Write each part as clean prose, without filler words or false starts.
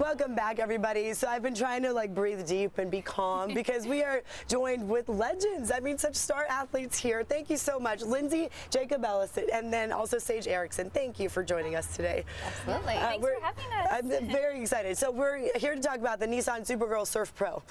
Welcome back, everybody. So I've been trying to like breathe deep and be calm because we are joined with legends. I mean, such star athletes here. Thank you so much, Lindsey, Jacobellis, and then also Sage Erickson. Thank you for joining us today. Absolutely. Thanks for having us. I'm very excited. So we're here to talk about the Nissan Supergirl Surf Pro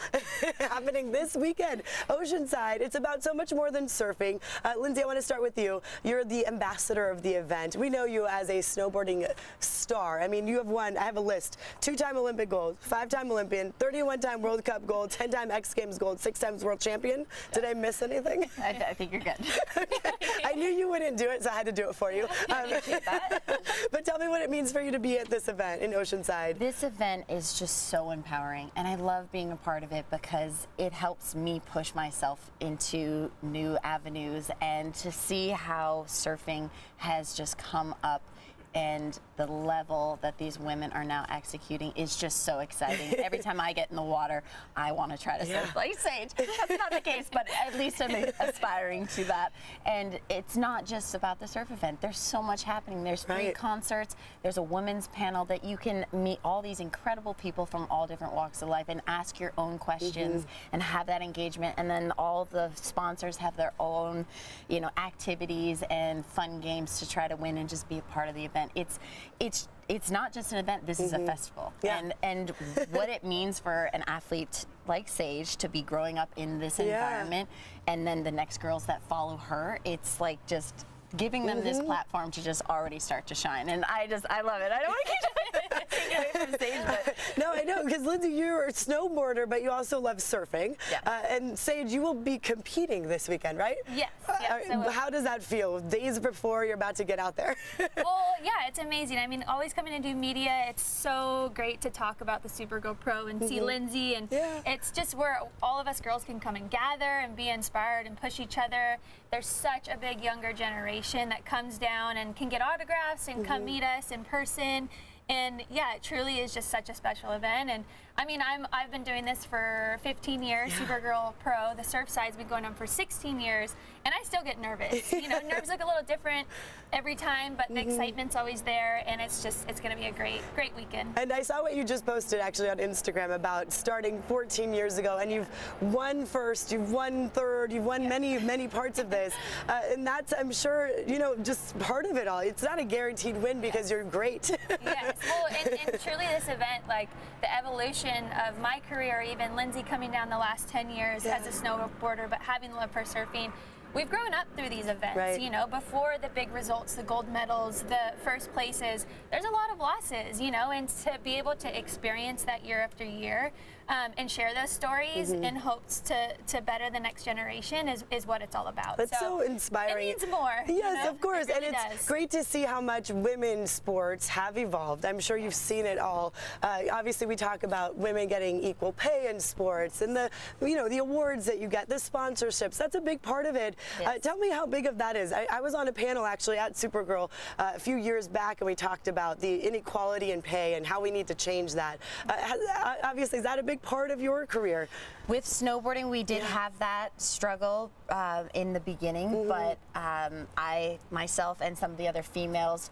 happening this weekend, Oceanside. It's about so much more than surfing. Lindsey, I want to start with you. You're the ambassador of the event. We know you as a snowboarding star. I mean, you have won, I have a list, 2-time Olympic gold, 5-time Olympian, 31-time World Cup gold, 10-time X Games gold, 6 times world champion. Did I miss anything? I think you're good. Okay. I knew you wouldn't do it, so I had to do it for you. But tell me what it means for you to be at this event in Oceanside. This event is just so empowering, and I love being a part of it because it helps me push myself into new avenues and to see how surfing has just come up, and the level that these women are now executing is just so exciting. Every time I get in the water, I want to try to surf like Sage. That's not the case, but at least I'm aspiring to that. And it's not just about the surf event. There's so much happening. There's free concerts. There's a women's panel that you can meet all these incredible people from all different walks of life and ask your own questions and have that engagement. And then all the sponsors have their own, you know, activities and fun games to try to win and just be a part of the event. It's not just an event, this is a festival. And what it means for an athlete like Sage to be growing up in this environment, and then the next girls that follow her, it's like just giving them this platform to just already start to shine. And I love it. I don't want to keep away from Sage, but no, I know, because Lindsey, you're a snowboarder, but you also love surfing. And Sage, you will be competing this weekend, right? Yes. So how does that feel? Days before you're about to get out there. Well, yeah, it's amazing. I mean, always coming to do media, it's so great to talk about the Supergirl Pro and see Lindsey, and it's just where all of us girls can come and gather and be inspired and push each other. There's such a big younger generation that comes down and can get autographs and come meet us in person. And yeah, it truly is just such a special event. And I mean, I've been doing this for 15 years, Supergirl Pro. The surf side's been going on for 16 years, and I still get nervous. You know, nerves look a little different every time, but the excitement's always there, and it's going to be a great weekend. And I saw what you just posted actually on Instagram about starting 14 years ago, and you've won first, you've won third, you've won many parts of this, and that's, I'm sure, you know, just part of it all. It's not a guaranteed win because you're great. Yes, well, and truly this event, like the evolution of my career, even Lindsey coming down the last 10 years as a snowboarder, but having love for surfing, we've grown up through these events, you know, before the big results, the gold medals, the first places, there's a lot of losses, you know, and to be able to experience that year after year and share those stories in hopes to better the next generation is what it's all about. That's so inspiring. It needs more. Yes, you know? Of course, it really and it's great to see how much women's sports have evolved. I'm sure you've seen it all. Obviously, we talk about women getting equal pay in sports and the, you know, the awards that you get, the sponsorships. That's a big part of it. Tell me how big of that is. I was on a panel actually at Supergirl a few years back, and we talked about the inequality in pay and how we need to change that. Obviously, is that a big part of your career? With snowboarding, we did have that struggle in the beginning, but I myself and some of the other females,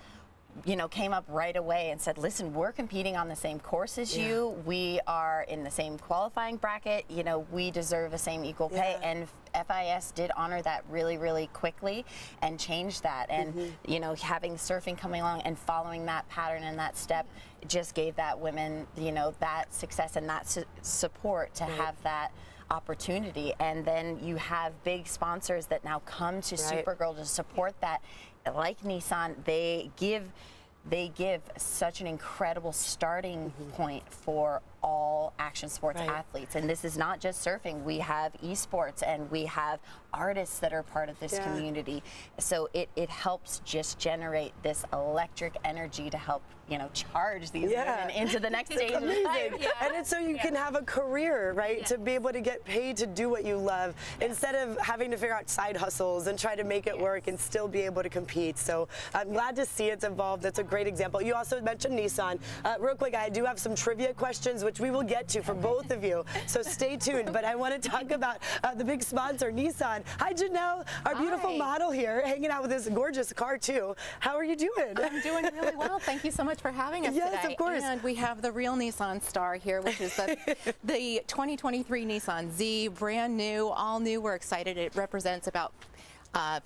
you know, came up right away and said, listen, we're competing on the same course as you. We are in the same qualifying bracket. You know, we deserve the same equal pay. And FIS did honor that really quickly and change that. And, you know, having surfing coming along and following that pattern and that step just gave that women, you know, that success and that support to have that opportunity. And then you have big sponsors that now come to Supergirl to support that, like Nissan. They give such an incredible starting point for all action sports athletes. And this is not just surfing. We have esports and we have artists that are part of this community. So it helps just generate this electric energy to help, you know, charge these women into the next stage of life. And it's so you can have a career, right? To be able to get paid to do what you love instead of having to figure out side hustles and try to make it work and still be able to compete. So I'm glad to see it's evolved. That's a great example. You also mentioned Nissan. Real quick, I do have some trivia questions which we will get to for both of you. So stay tuned. But I want to talk about the big sponsor, Nissan. Nissan. Hi, Janelle, our beautiful model here, hanging out with this gorgeous car too. How are you doing? I'm doing really well. Thank you so much for having us today. Yes, of course. And we have the real Nissan star here, which is the 2023 Nissan Z, brand new, all new. We're excited. It represents about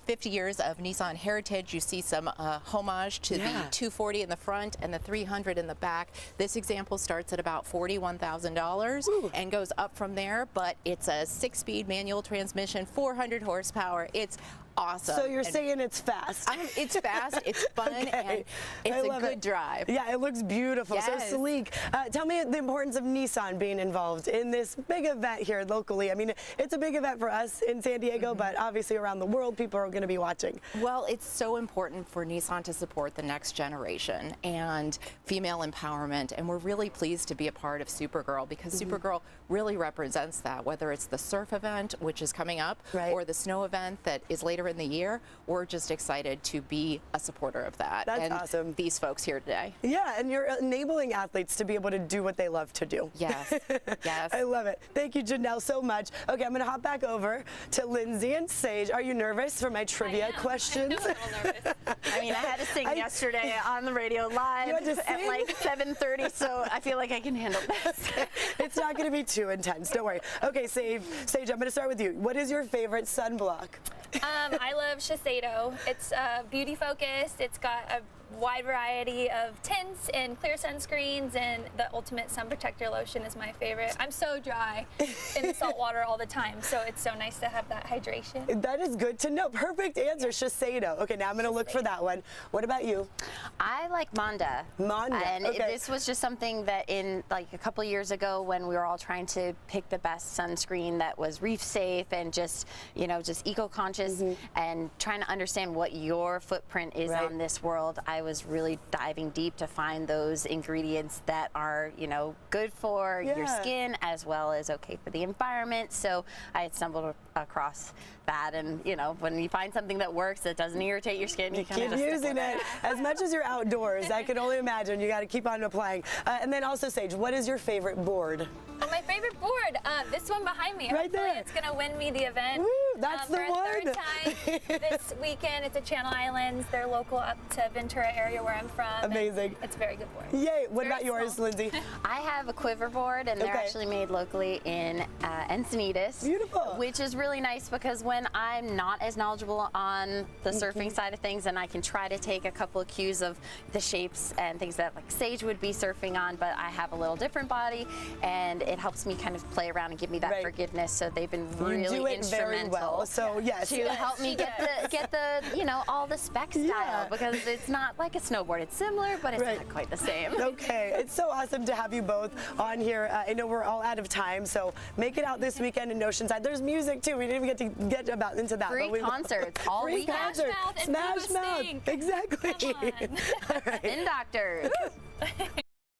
50 years of Nissan heritage. You see some homage to the 240 in the front and the 300 in the back. This example starts at about $41,000 and goes up from there, but it's a 6-speed manual transmission, 400 horsepower. It's awesome. So you're saying it's fast? It's fast, it's fun, and it's a good drive. Yeah, it looks beautiful, so sleek. Tell me the importance of Nissan being involved in this big event here locally. I mean, it's a big event for us in San Diego, but obviously around the world, people are going to be watching. Well, it's so important for Nissan to support the next generation and female empowerment, and we're really pleased to be a part of Supergirl because Supergirl really represents that, whether it's the surf event, which is coming up, or the snow event that is later in the year. We're just excited to be a supporter of that. That's and awesome. These folks here today. Yeah, and you're enabling athletes to be able to do what they love to do. Yes, yes. I love it. Thank you, Janelle, so much. Okay, I'm going to hop back over to Lindsey and Sage. Are you nervous for my trivia questions? I'm a little nervous. I mean, I had to sing yesterday on the radio live at like 7:30, so I feel like I can handle this. It's not going to be too intense. Don't worry. Okay, Sage, I'm going to start with you. What is your favorite sunblock? I love Shiseido. It's beauty focused. It's got a wide variety of tints and clear sunscreens, and the ultimate sun protector lotion is my favorite. I'm so dry in the salt water all the time, so it's so nice to have that hydration. That is good to know. Perfect answer, Shiseido. Okay, now I'm going to look for that one. What about you? I like Monda. Monda, and okay. this was just something that in like a couple years ago when we were all trying to pick the best sunscreen that was reef safe and just, you know, just eco-conscious and trying to understand what your footprint is on this world. I was really diving deep to find those ingredients that are, you know, good for your skin as well as okay for the environment. So I had stumbled across that, and you know, when you find something that works that doesn't irritate your skin, you kind of keep using it. As much as you're outdoors, I can only imagine you got to keep on applying. And then also, Sage, what is your favorite board? Oh, my favorite board, this one behind me. Right there. It's going to win me the event. Woo, that's the for one. a third time this weekend. It's at Channel Islands. They're local up to Ventura area where I'm from. Amazing. It's a very good board. Yay. What Very about yours, small. Lindsey? I have a quiver board, and they're actually made locally in Encinitas. Beautiful. Which is really nice because when I'm not as knowledgeable on the surfing side of things, and I can try to take a couple of cues of the shapes and things that like Sage would be surfing on, but I have a little different body, and it helps me kind of play around and give me that forgiveness. So they've been really you do it instrumental. very well. So yes, to help me get the you know, all the spec style, because it's not like a snowboard. It's similar, but it's not quite the same. Okay, it's so awesome to have you both on here. I know we're all out of time, so make it out this weekend in Oceanside. There's music too. We didn't even get to get about into that. Free concerts all Free weekend. concert. Smash Mouth and Smash Mouth. Hoobastank. Exactly. Come on. All right. And doctors.